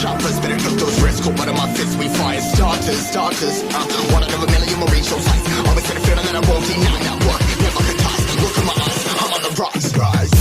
Choppers, better took those risks. Cold blood in my fists, we fire starters. One out of a million will reach those heights. Always had a feeling that I won't deny that work. Never could toss. Look in my eyes, I'm on the rocks, rise.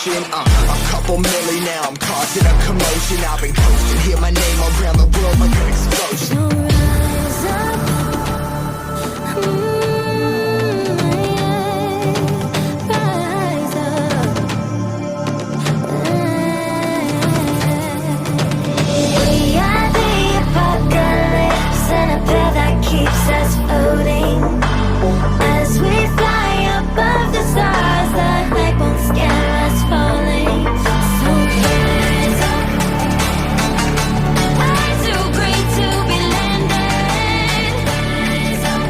A couple milli now, I'm causing a commotion. I've been coasting, hear my name around the world like an explosion. So rise up, rise up. We are the apocalypse, and a path that keeps us floating. As we fly above the stars, the hype won't scare us falling. So rise up, we're too great to be landed. Rise up,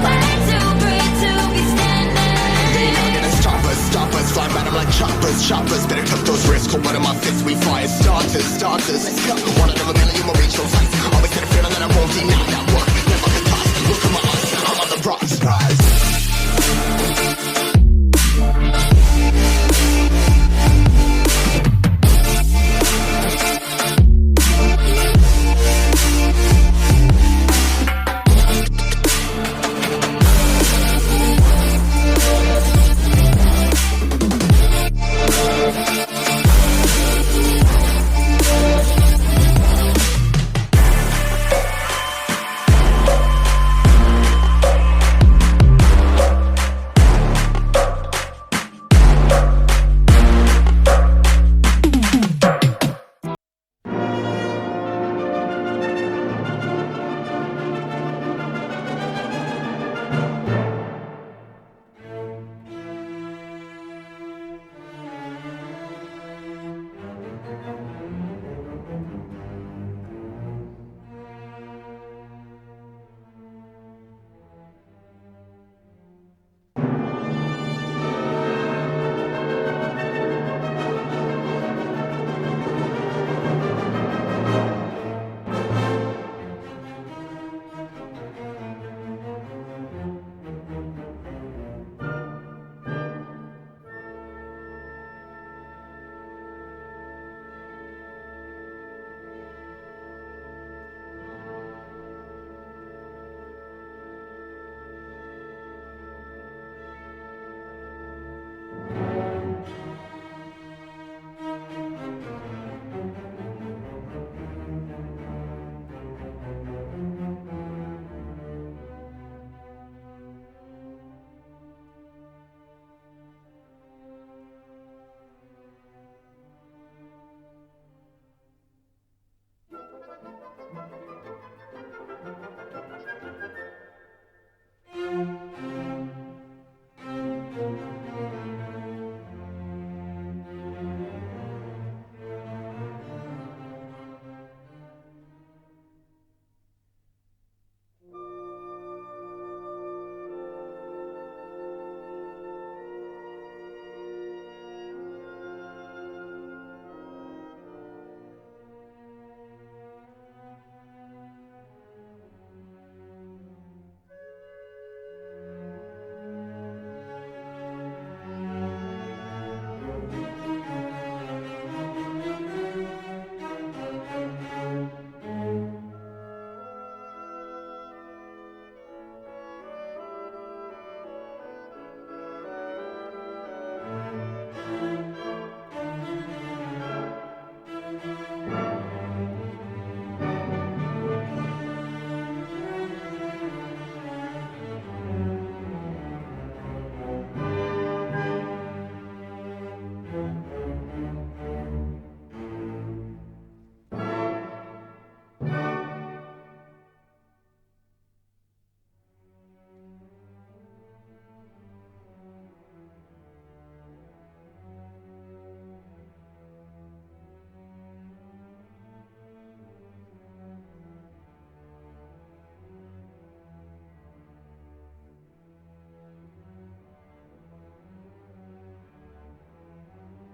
we're too great to be standing. They ain't gonna stop us, fly around them like choppers. Better took those risks, cold blood in my fists, we fire starters.